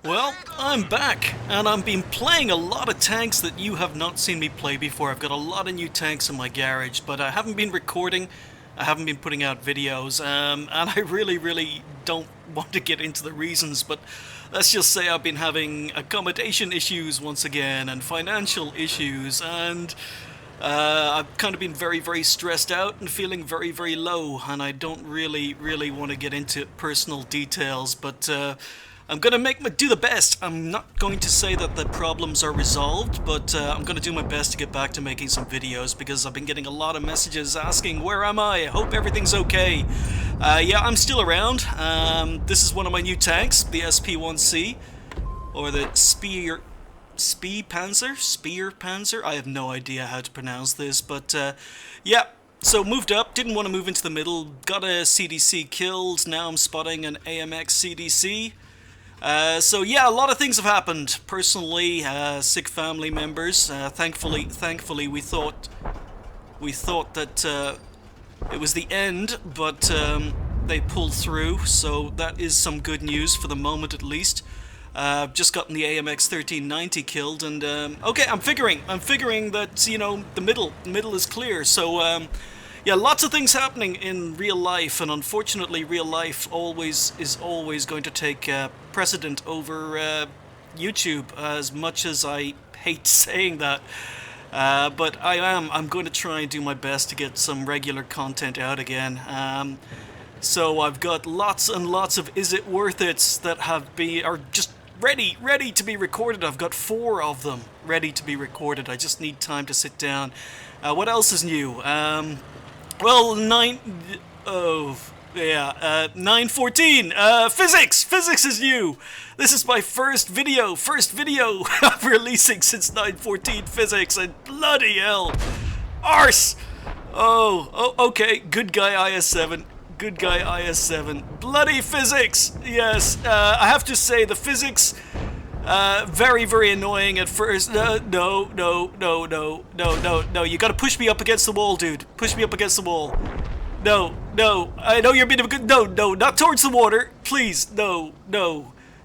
Well, I'm back, and I've been playing a lot of tanks that you have not seen me play before. I've got a lot of new tanks in my garage, but I haven't been recording, I haven't been putting out videos, and I really don't want to get into the reasons, but let's just say I've been having accommodation issues once again, and financial issues, and I've kind of been very stressed out and feeling very low, and I don't really want to get into personal details, but I'm gonna do the best. I'm not going to say that the problems are resolved, but I'm gonna do my best to get back to making some videos because I've been getting a lot of messages asking, where am I? I hope everything's okay. Yeah, I'm still around. This is one of my new tanks, the SP1C, or the Spear Panzer? I have no idea how to pronounce this, but yeah. So moved up, didn't want to move into the middle, got a CDC killed, now I'm spotting an AMX CDC. So yeah, a lot of things have happened. Personally, sick family members. Thankfully, we thought that it was the end, but they pulled through. So that is some good news for the moment, at least. Just gotten the AMX 1390 killed, and okay, I'm figuring that the middle is clear. So yeah, lots of things happening in real life, and unfortunately, real life is always going to take precedent over YouTube. As much as I hate saying that, but I'm going to try and do my best to get some regular content out again. So I've got lots and lots of Is It Worth It's that are just ready to be recorded. I've got 4 of them ready to be recorded. I just need time to sit down. What else is new? Well, 914. Physics is new. This is my first video I'm releasing since 914 physics, and bloody hell, arse. Oh, okay. Good guy IS7. Bloody physics. Yes. I have to say the physics. Very annoying at first. No. You gotta push me up against the wall, dude. Push me up against the wall. No. I know you're being a good. No. Not towards the water. Please. No.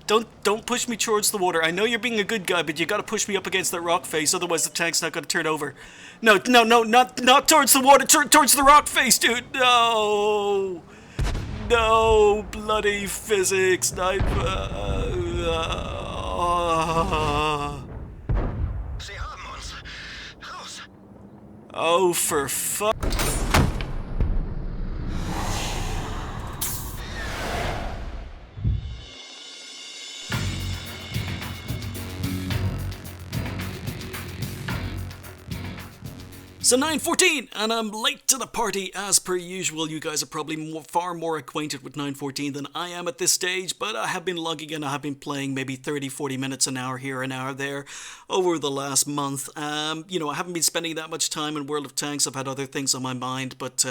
Don't push me towards the water. I know you're being a good guy, but you gotta push me up against that rock face. Otherwise, the tank's not gonna turn over. No. Not towards the water. Towards the rock face, dude. No. Bloody physics. Sie haben uns. Raus. Oh, for fuck. So 914, and I'm late to the party as per usual. You guys are probably far more acquainted with 914 than I am at this stage, but I have been logging in. I have been playing maybe 30-40 minutes, an hour here, an hour there over the last month. I haven't been spending that much time in World of Tanks. I've had other things on my mind, but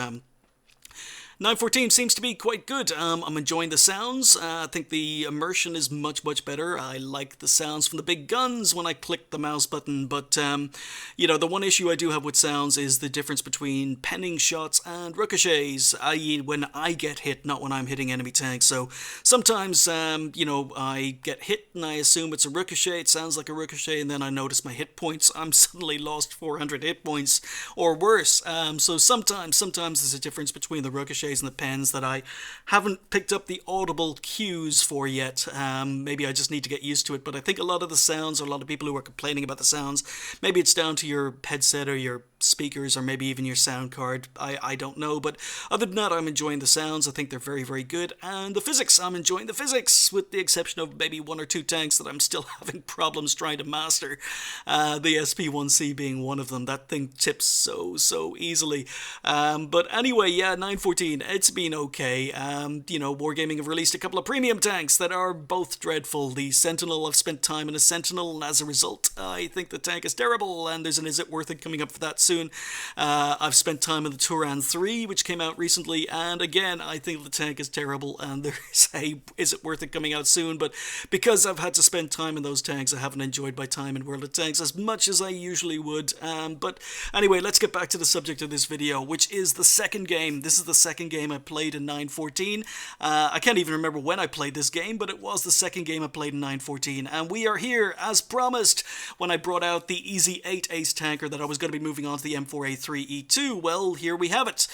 914 seems to be quite good. I'm enjoying the sounds. I think the immersion is much better. I like the sounds from the big guns when I click the mouse button, but the one issue I do have with sounds is the difference between penning shots and ricochets, i.e. when I get hit, not when I'm hitting enemy tanks. So sometimes, I get hit and I assume it's a ricochet. It sounds like a ricochet, and then I notice my hit points. I'm suddenly lost 400 hit points or worse. So sometimes there's a difference between the ricochets and the pens that I haven't picked up the audible cues for yet. Maybe I just need to get used to it, but I think a lot of the sounds, or a lot of people who are complaining about the sounds, maybe it's down to your headset or your speakers, or maybe even your sound card. I don't know, but other than that, I'm enjoying the sounds. I think they're very good, and the physics, I'm enjoying the physics, with the exception of maybe 1 or 2 tanks that I'm still having problems trying to master, the SP1C being one of them. That thing tips so easily, but anyway, yeah, 914, it's been okay. Wargaming have released a couple of premium tanks that are both dreadful. The Sentinel, I've spent time in a Sentinel, and as a result, I think the tank is terrible, and there's an Is It Worth It coming up for that soon. I've spent time in the Turan 3, which came out recently, and again, I think the tank is terrible, and there's a Is It Worth It coming out soon, but because I've had to spend time in those tanks, I haven't enjoyed my time in World of Tanks as much as I usually would. But anyway, let's get back to the subject of this video, which is the second game. This is the second second game I played in 914. I can't even remember when I played this game, but it was the second game I played in 914. And we are here, as promised, when I brought out the Easy 8 Ace Tanker that I was going to be moving on to the M4A3E2. Well, here we have it.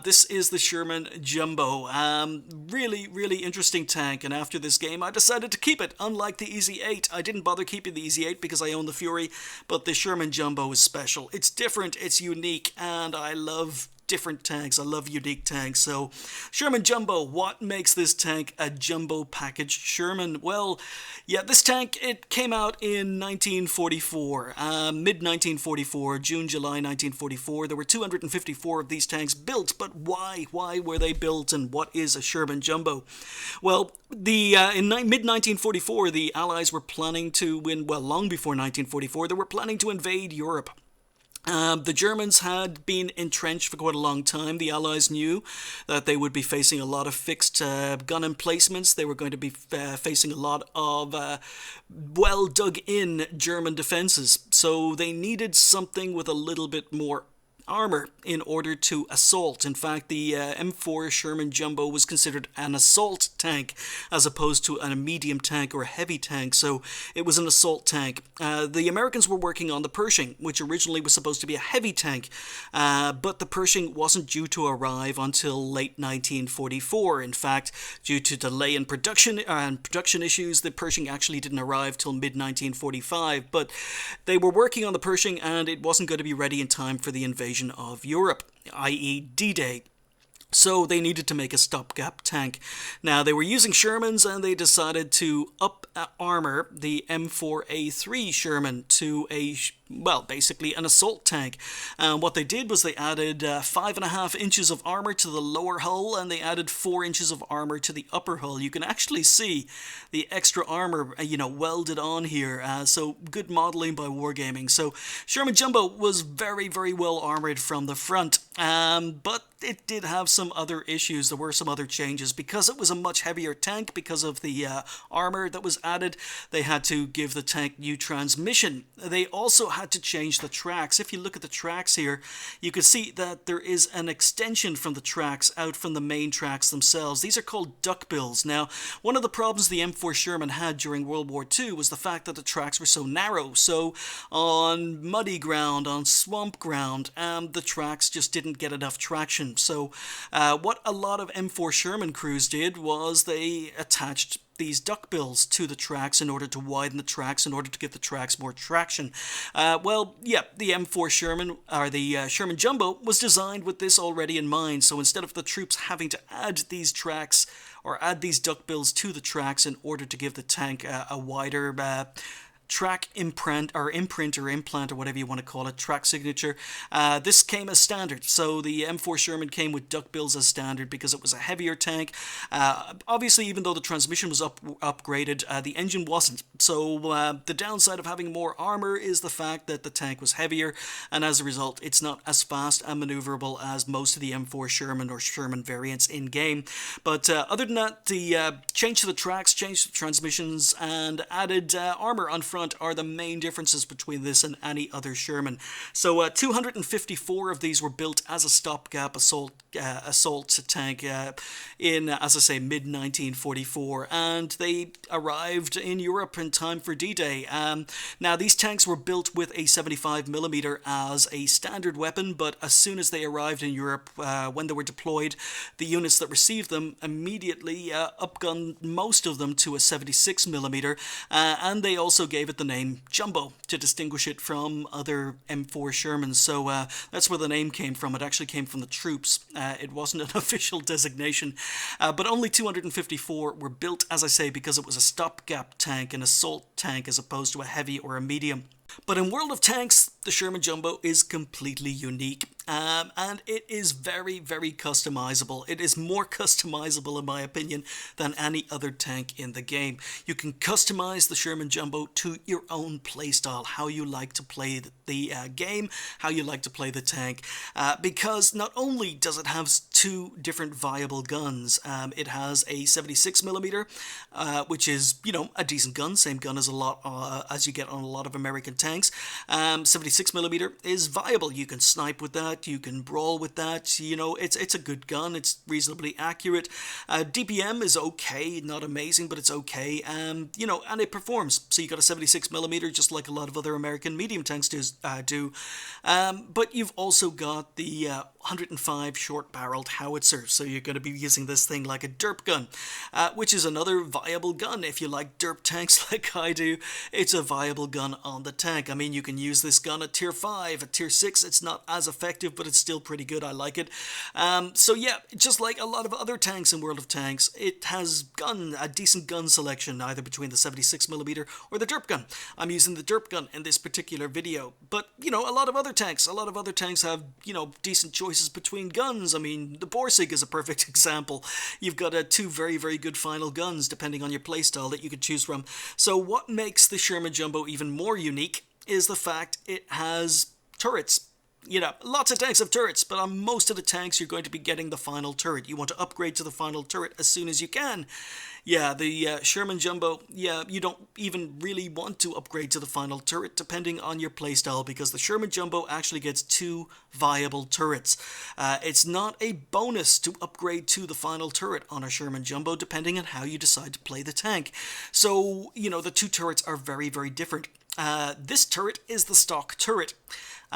This is the Sherman Jumbo. Really, really interesting tank, and after this game I decided to keep it. Unlike the Easy 8, I didn't bother keeping the Easy 8 because I own the Fury, but the Sherman Jumbo is special. It's different, it's unique, and I love different tanks. I love unique tanks. So, Sherman Jumbo, what makes this tank a jumbo package Sherman? Well, yeah, this tank, it came out in 1944, mid-1944, June, July 1944. There were 254 of these tanks built, but why? Why were they built, and what is a Sherman Jumbo? Well, in mid-1944, the Allies were planning to win, well, long before 1944, they were planning to invade Europe. The Germans had been entrenched for quite a long time. The Allies knew that they would be facing a lot of fixed gun emplacements. They were going to be facing a lot of well dug in German defenses. So they needed something with a little bit more armor in order to assault. In fact, the M4 Sherman Jumbo was considered an assault tank as opposed to a medium tank or a heavy tank, so it was an assault tank. The Americans were working on the Pershing, which originally was supposed to be a heavy tank, but the Pershing wasn't due to arrive until late 1944. In fact, due to delay in production and production issues, the Pershing actually didn't arrive till mid-1945, but they were working on the Pershing and it wasn't going to be ready in time for the invasion of Europe, i.e. D-Day. So they needed to make a stopgap tank. Now, they were using Shermans and they decided to armor the M4A3 Sherman to basically an assault tank. What they did was they added 5.5 inches of armor to the lower hull and they added 4 inches of armor to the upper hull. You can actually see the extra armor, welded on here. So good modeling by Wargaming. So Sherman Jumbo was very, very well armored from the front, but it did have some other issues. There were some other changes because it was a much heavier tank. Because of the armor that was added, they had to give the tank new transmission. They also had to change the tracks. If you look at the tracks here, you can see that there is an extension from the tracks out from the main tracks themselves. These are called duckbills. Now, one of the problems the M4 Sherman had during World War II was the fact that the tracks were so narrow. So on muddy ground, on swamp ground, the tracks just didn't get enough traction. So what a lot of M4 Sherman crews did was they attached these duckbills to the tracks in order to widen the tracks, in order to give the tracks more traction. The M4 Sherman, or the Sherman Jumbo, was designed with this already in mind. So instead of the troops having to add these tracks or add these duckbills to the tracks in order to give the tank a wider track implant or implant or whatever you want to call it, track signature. This came as standard. So the M4 Sherman came with duckbills as standard because it was a heavier tank. Obviously, even though the transmission was upgraded, the engine wasn't. So the downside of having more armor is the fact that the tank was heavier, and as a result, it's not as fast and maneuverable as most of the M4 Sherman or Sherman variants in game. But other than that, the change to the tracks, change to the transmissions, and added armor on front are the main differences between this and any other Sherman. So 254 of these were built as a stopgap assault tank in, as I say, mid-1944, and they arrived in Europe in time for D-Day. Now, these tanks were built with a 75mm as a standard weapon, but as soon as they arrived in Europe, when they were deployed, the units that received them immediately upgunned most of them to a 76mm, and they also gave it the name Jumbo to distinguish it from other M4 Shermans. So that's where the name came from. It actually came from the troops. It wasn't an official designation, but only 254 were built, as I say, because it was a stopgap tank, an assault tank, as opposed to a heavy or a medium. But in World of Tanks, the Sherman Jumbo is completely unique. And it is very, very customizable. It is more customizable, in my opinion, than any other tank in the game. You can customize the Sherman Jumbo to your own playstyle, how you like to play the game, how you like to play the tank, because not only does it have two different viable guns, it has a 76mm, which is, a decent gun, same gun as as you get on a lot of American American tanks. 76mm is viable. You can snipe with that, you can brawl with that, you know, it's a good gun, it's reasonably accurate. DPM is okay, not amazing, but it's okay, you know, and it performs. So you got a 76mm, just like a lot of other American medium tanks do. But you've also got the 105 short-barreled howitzer, so you're going to be using this thing like a derp gun, which is another viable gun. If you like derp tanks like I do, it's a viable gun on the tank. I mean, you can use this gun at tier 5, at tier 6, it's not as effective, but it's still pretty good. I like it. So yeah, just like a lot of other tanks in World of Tanks, it has a decent gun selection, either between the 76mm or the derp gun. I'm using the derp gun in this particular video, but you know, a lot of other tanks have, you know, decent choices between guns. I mean, the Borsig is a perfect example. You've got two very, very good final guns, depending on your playstyle, that you could choose from. So what makes the Sherman Jumbo even more unique is the fact it has turrets. You know, lots of tanks have turrets, but on most of the tanks you're going to be getting the final turret. You want to upgrade to the final turret as soon as you can. Yeah, the Sherman Jumbo, yeah, you don't even really want to upgrade to the final turret depending on your playstyle, because the Sherman Jumbo actually gets 2 viable turrets. It's not a bonus to upgrade to the final turret on a Sherman Jumbo depending on how you decide to play the tank. So, you know, the 2 turrets are very, very different. This turret is the stock turret.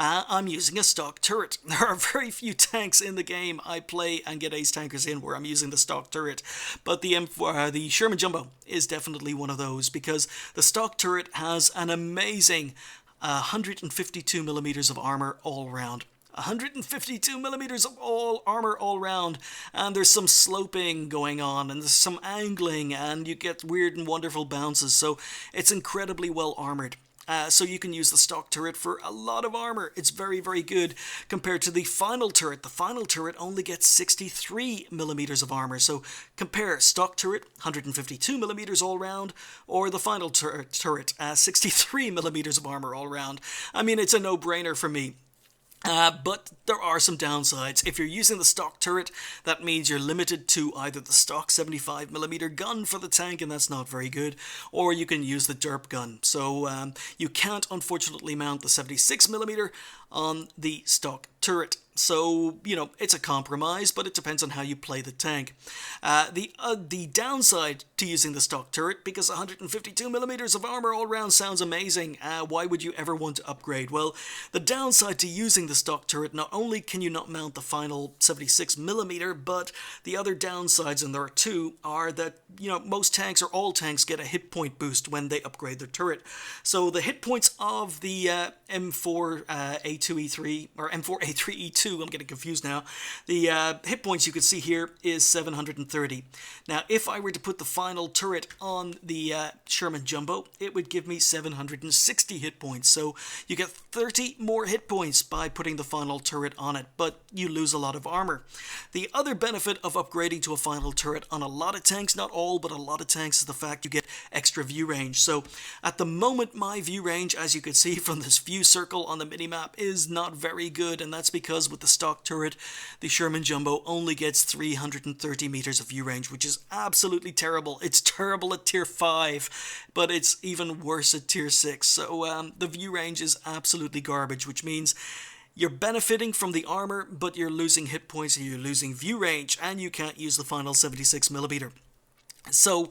I'm using a stock turret. There are very few tanks in the game I play and get ace tankers in where I'm using the stock turret, but the Sherman Jumbo is definitely one of those, because the stock turret has an amazing 152mm of armor all round. 152mm of armor all round, and there's some sloping going on, and there's some angling, and you get weird and wonderful bounces, so it's incredibly well armored. So you can use the stock turret for a lot of armor. It's very, very good compared to the final turret. The final turret only gets 63mm of armor. So compare stock turret, 152mm all round, or the final turret, 63mm of armor all round. I mean, it's a no-brainer for me. But there are some downsides. If you're using the stock turret, that means you're limited to either the stock 75mm gun for the tank, and that's not very good, or you can use the derp gun. So you can't, unfortunately, mount the 76mm on the stock turret. So, you know, it's a compromise, but it depends on how you play the tank. The downside to using the stock turret, because 152mm of armor all round sounds amazing, why would you ever want to upgrade? Well, the downside to using the stock turret, not only can you not mount the final 76mm, but the other downsides, and there are 2, are that, you know, most tanks or all tanks get a hit point boost when they upgrade their turret. So the hit points of the M4A3E2 or M4A3E2, I'm getting confused now. The hit points you can see here is 730. Now, if I were to put the final turret on the Sherman Jumbo, it would give me 760 hit points. So you get 30 more hit points by putting the final turret on it, but you lose a lot of armor. The other benefit of upgrading to a final turret on a lot of tanks, not all, but a lot of tanks, is the fact you get extra view range. So at the moment, my view range, as you can see from this view circle on the minimap, is not very good, and that's because with the stock turret, the Sherman Jumbo only gets 330 meters of view range, which is absolutely terrible. It's terrible at tier 5, but it's even worse at tier 6. So the view range is absolutely garbage, which means you're benefiting from the armor, but you're losing hit points and you're losing view range, and you can't use the final 76mm. So,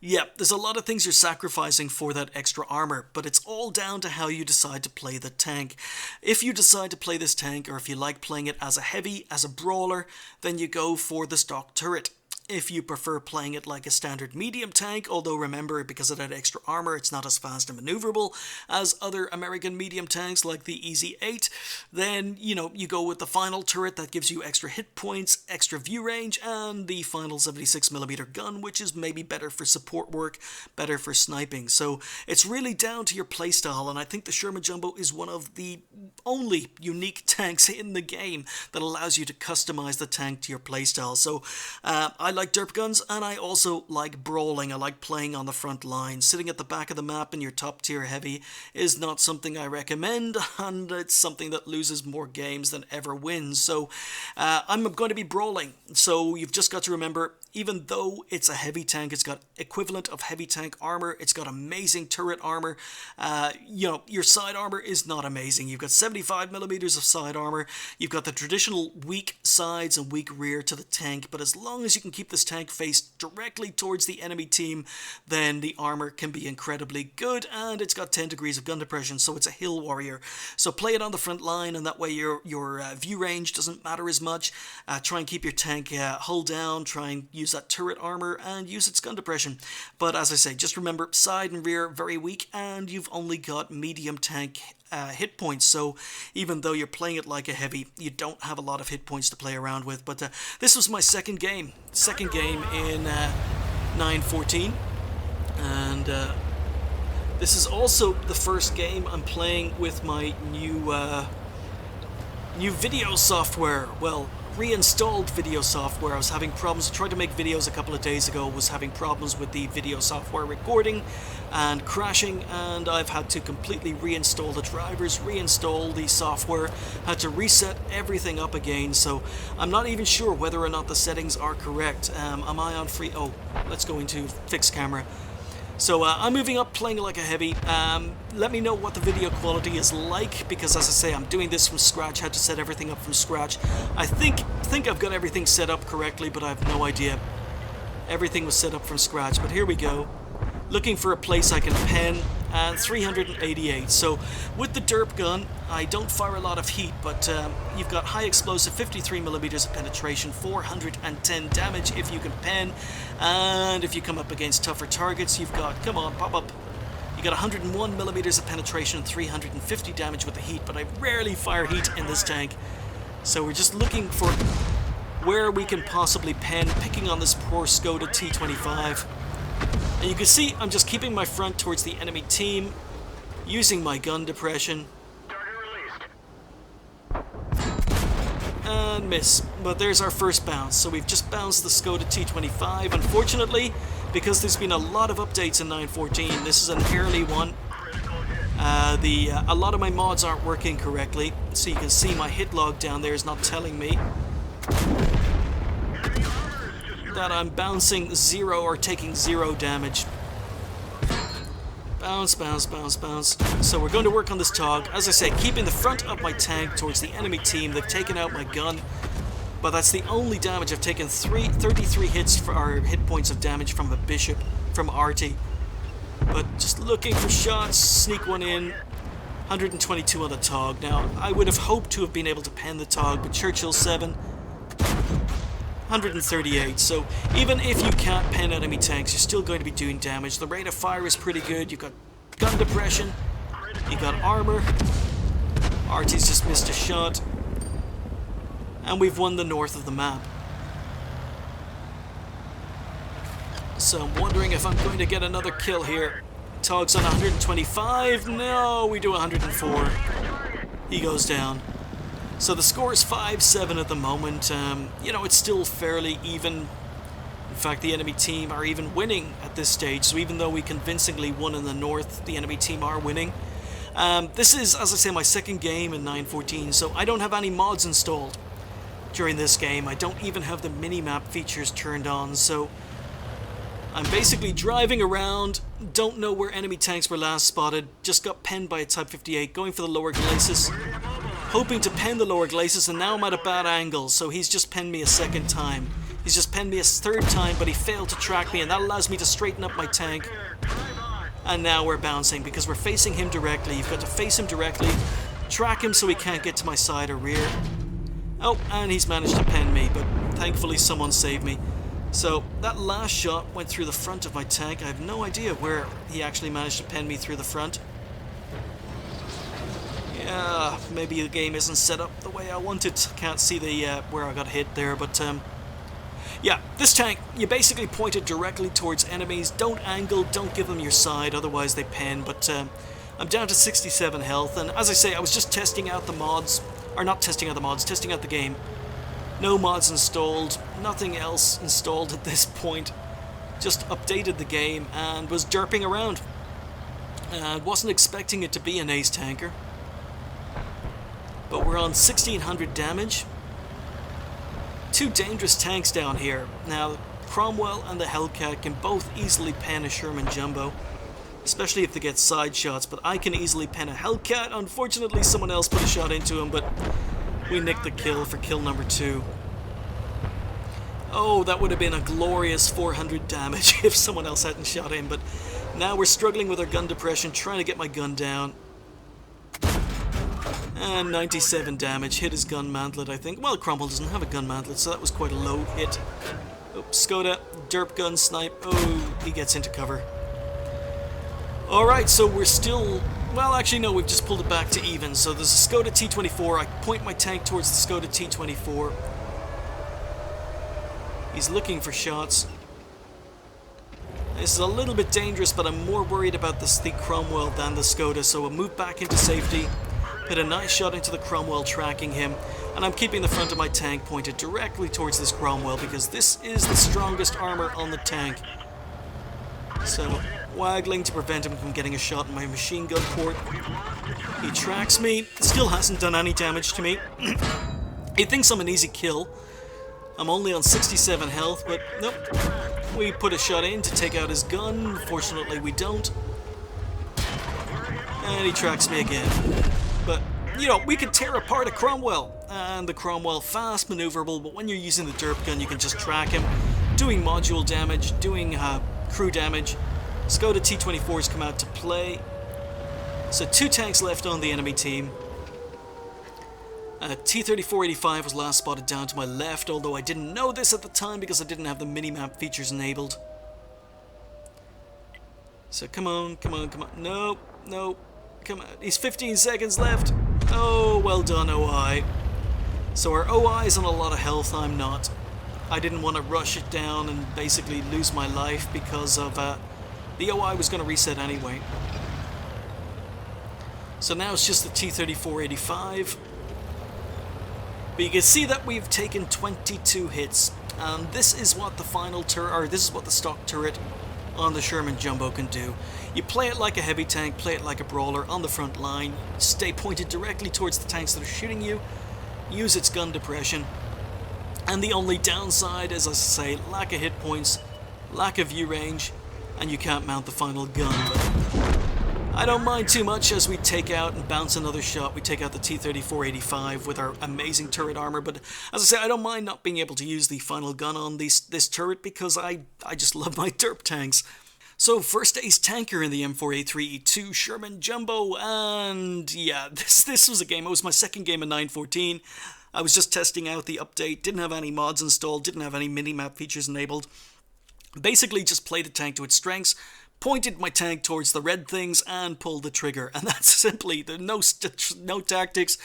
yeah, there's a lot of things you're sacrificing for that extra armor, but it's all down to how you decide to play the tank. If you decide to play this tank, or if you like playing it as a heavy, as a brawler, then you go for the stock turret. If you prefer playing it like a standard medium tank, although remember, because of that extra armor, it's not as fast and maneuverable as other American medium tanks like the EZ-8, then, you know, you go with the final turret that gives you extra hit points, extra view range, and the final 76mm gun, which is maybe better for support work, better for sniping. So it's really down to your playstyle, and I think the Sherman Jumbo is one of the only unique tanks in the game that allows you to customize the tank to your playstyle. So I like like derp guns, and I also like brawling. I like playing on the front line. Sitting at the back of the map in your top tier heavy is not something I recommend, and it's something that loses more games than ever wins. So I'm going to be brawling. So you've just got to remember, even though it's a heavy tank, it's got equivalent of heavy tank armor. It's got amazing turret armor. Your side armor is not amazing. You've got 75 millimeters of side armor. You've got the traditional weak sides and weak rear to the tank, but as long as you can keep this tank faced directly towards the enemy team, then the armor can be incredibly good, and it's got 10 degrees of gun depression, so it's a hill warrior. So play it on the front line, and that way your view range doesn't matter as much. Try and keep your tank hull down, try and use that turret armor, and use its gun depression. But as I say, just remember, side and rear very weak, and you've only got medium tank hit points, so even though you're playing it like a heavy, you don't have a lot of hit points to play around with. But this was my second game in 9.14, and this is also the first game I'm playing with my new video software. Well, reinstalled video software. I was having problems. I tried to make videos a couple of days ago, was having problems with the video software recording and crashing, and I've had to completely reinstall the drivers, reinstall the software, had to reset everything up again, so I'm not even sure whether or not the settings are correct. Am I on free? Oh, let's go into fixed camera. So I'm moving up, playing like a heavy. Let me know what the video quality is like, because as I say, I'm doing this from scratch, had to set everything up from scratch. I think I've got everything set up correctly, but I have no idea. Everything was set up from scratch, but here we go. Looking for a place I can pen, and 388. So with the derp gun, I don't fire a lot of heat, but you've got high explosive, 53 millimeters of penetration, 410 damage if you can pen, and if you come up against tougher targets, you've got, come on, pop up. You got 101 millimeters of penetration and 350 damage with the heat, but I rarely fire heat in this tank. So we're just looking for where we can possibly pen, picking on this poor Skoda T25. And you can see I'm just keeping my front towards the enemy team, using my gun depression. And miss. But there's our first bounce. So we've just bounced the Skoda T25. Unfortunately, because there's been a lot of updates in 9.14, this is an early one. A lot of my mods aren't working correctly. So you can see my hit log down there is not telling me that I'm bouncing 0 or taking 0 damage. Bounce, bounce, bounce, bounce. So we're going to work on this TOG. As I say, keeping the front of my tank towards the enemy team. They've taken out my gun, but that's the only damage. I've taken 33 hits for our hit points of damage from a bishop, from Artie. But just looking for shots, sneak one in. 122 on the TOG. Now, I would have hoped to have been able to pen the TOG, but Churchill 7. 138, so even if you can't pen enemy tanks, you're still going to be doing damage. The rate of fire is pretty good. You've got gun depression, you've got armor. Artie's just missed a shot, and we've won the north of the map. So I'm wondering if I'm going to get another kill here. Tog's on 125. No, we do 104. He goes down. So the score is 5-7 at the moment. It's still fairly even. In fact, the enemy team are even winning at this stage. So even though we convincingly won in the north, the enemy team are winning. This is, as I say, my second game in 9.14, so I don't have any mods installed during this game. I don't even have the mini-map features turned on, so I'm basically driving around, don't know where enemy tanks were last spotted, just got penned by a Type 58, going for the lower glacis. Hoping to pen the lower glacis, and now I'm at a bad angle, so he's just penned me a second time. He's just penned me a third time, but he failed to track me, and that allows me to straighten up my tank. And now we're bouncing, because we're facing him directly. You've got to face him directly, track him so he can't get to my side or rear. Oh, and he's managed to pen me, but thankfully someone saved me. So that last shot went through the front of my tank. I have no idea where he actually managed to pen me through the front. Yeah, maybe the game isn't set up the way I wanted. Can't see the where I got hit there, but yeah, this tank, you basically point it directly towards enemies. Don't angle, don't give them your side, otherwise they pen. But I'm down to 67 health, and as I say, I was just testing out the mods, or not testing out the mods, testing out the game. No mods installed, nothing else installed at this point. Just updated the game and was derping around. Wasn't expecting it to be an ace tanker. But we're on 1600 damage. Two dangerous tanks down here. Now, Cromwell and the Hellcat can both easily pen a Sherman Jumbo, especially if they get side shots, but I can easily pen a Hellcat. Unfortunately, someone else put a shot into him, but we nicked the kill for kill number 2. Oh, that would have been a glorious 400 damage if someone else hadn't shot in, but now we're struggling with our gun depression, trying to get my gun down. And 97 damage, hit his gun mantlet, I think. Well, Cromwell doesn't have a gun mantlet, so that was quite a low hit. Oops, Skoda, derp gun snipe. Oh, he gets into cover. Alright, so we're still... Well, actually, no, we've just pulled it back to even. So there's a Skoda T24. I point my tank towards the Skoda T24. He's looking for shots. This is a little bit dangerous, but I'm more worried about the Cromwell than the Skoda, so we'll move back into safety. Hit a nice shot into the Cromwell, tracking him, and I'm keeping the front of my tank pointed directly towards this Cromwell because this is the strongest armor on the tank. So, waggling to prevent him from getting a shot in my machine gun port. He tracks me, still hasn't done any damage to me. He thinks I'm an easy kill. I'm only on 67 health, but nope. We put a shot in to take out his gun. Fortunately, we don't. And he tracks me again. But, you know, we could tear apart a Cromwell. And the Cromwell, fast, maneuverable, but when you're using the derp gun, you can just track him. Doing module damage, doing crew damage. Skoda T-24's come out to play. So 2 tanks left on the enemy team. T-3485 was last spotted down to my left, although I didn't know this at the time because I didn't have the minimap features enabled. So come on, come on, come on. No, no, come on. He's 15 seconds left. Oh, well done, OI. So our OI is on a lot of health, I'm not. I didn't want to rush it down and basically lose my life because of the OI was going to reset anyway. So now it's just the T-3485. But you can see that we've taken 22 hits, and this is what the final turret, or this is what the stock turret on the Sherman Jumbo can do. You play it like a heavy tank, play it like a brawler on the front line, stay pointed directly towards the tanks that are shooting you, use its gun depression, and the only downside is, as I say, lack of hit points, lack of view range, and you can't mount the final gun. But I don't mind too much as we take out and bounce another shot. We take out the T-3485 with our amazing turret armor, but as I say, I don't mind not being able to use the final gun on this turret because I just love my derp tanks. So, first ace tanker in the M4A3E2 Sherman Jumbo, and yeah, this was a game. It was my second game in 914. I was just testing out the update, didn't have any mods installed, didn't have any minimap features enabled. Basically just played the tank to its strengths, pointed my tank towards the red things and pulled the trigger, and that's simply no tactics,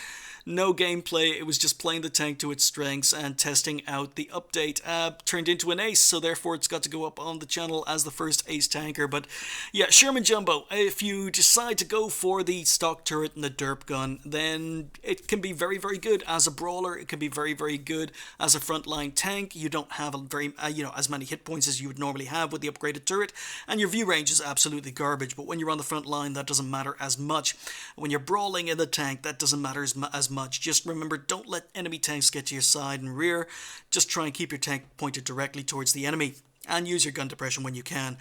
no gameplay. It was just playing the tank to its strengths and testing out the update. Turned into an ace, so therefore it's got to go up on the channel as the first ace tanker. But yeah, Sherman Jumbo, if you decide to go for the stock turret and the derp gun, then it can be very, very good as a brawler. It can be very, very good as a frontline tank. You don't have a very as many hit points as you would normally have with the upgraded turret, and your view range is absolutely garbage. But when you're on the front line, that doesn't matter as much. When you're brawling in the tank, that doesn't matter as much. Just remember, don't let enemy tanks get to your side and rear. Just try and keep your tank pointed directly towards the enemy, and use your gun depression when you can.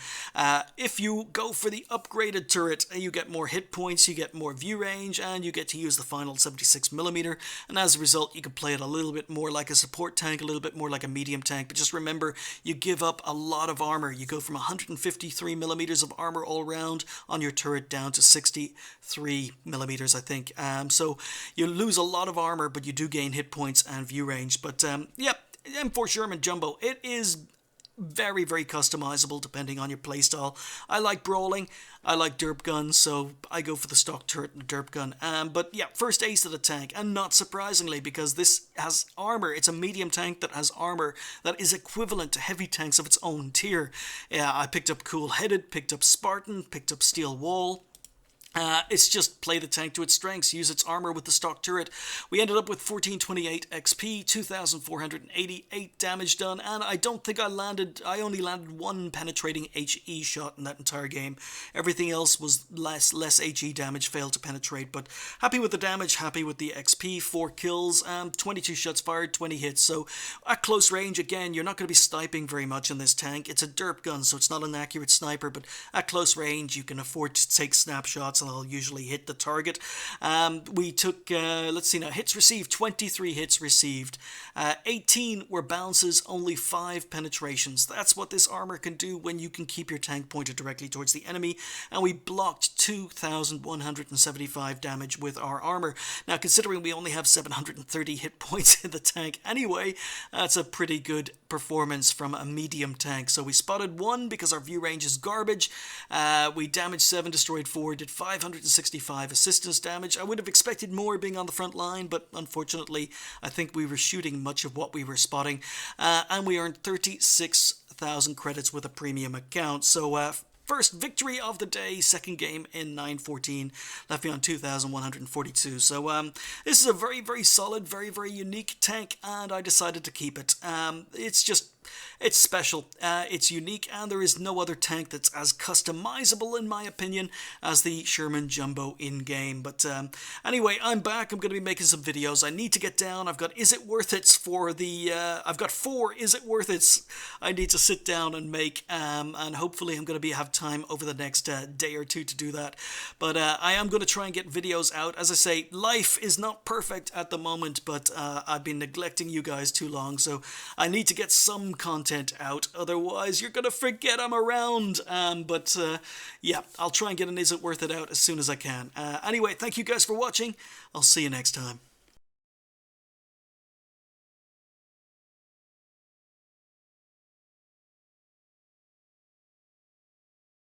If you go for the upgraded turret, you get more hit points, you get more view range, and you get to use the final 76mm, and as a result you can play it a little bit more like a support tank, a little bit more like a medium tank. But just remember, you give up a lot of armor. You go from 153mm of armor all round on your turret down to 63mm, I think. So you lose a lot of armor, but you do gain hit points and view range. But yep, M4 Sherman Jumbo, it is very, very customizable depending on your playstyle. I like brawling, I like derp guns, so I go for the stock turret and derp gun. But yeah, first ace of the tank, and not surprisingly, because this has armor. It's a medium tank that has armor that is equivalent to heavy tanks of its own tier. I picked up Cool Headed, picked up Spartan, picked up Steel Wall. It's just play the tank to its strengths, use its armor with the stock turret. We ended up with 1428 XP, 2488 damage done, and I don't think I only landed one penetrating HE shot in that entire game. Everything else was less HE damage, failed to penetrate, but happy with the damage, happy with the XP, 4 kills, 22 shots fired, 20 hits. So at close range, again, you're not going to be sniping very much in this tank. It's a derp gun, so it's not an accurate sniper, but at close range, you can afford to take snapshots, and I'll usually hit the target. We took, let's see now, hits received, 23 hits received. 18 were bounces, only 5 penetrations. That's what this armor can do when you can keep your tank pointed directly towards the enemy, and we blocked 2,175 damage with our armor. Now, considering we only have 730 hit points in the tank anyway, that's a pretty good performance from a medium tank. So we spotted 1 because our view range is garbage. We damaged 7, destroyed 4, did 565 assistance damage. I would have expected more being on the front line, but unfortunately I think we were shooting much of what we were spotting. And we earned 36,000 credits with a premium account. So first victory of the day, second game in 914, left me on 2,142. So this is a very, very solid, very, very unique tank, and I decided to keep it. It's special, it's unique, and there is no other tank that's as customizable, in my opinion, as the Sherman Jumbo in-game. But anyway, I'm back. I'm going to be making some videos. I need to get down. I've got Is It Worth It for the... I've got 4 Is It Worth It I need to sit down and make, and hopefully I'm going to have time over the next day or two to do that. But I am going to try and get videos out. As I say, life is not perfect at the moment, but I've been neglecting you guys too long, so I need to get some content out, otherwise you're gonna forget I'm around. But yeah, I'll try and get an Is It Worth It out as soon as I can. Anyway, thank you guys for watching. I'll see you next time.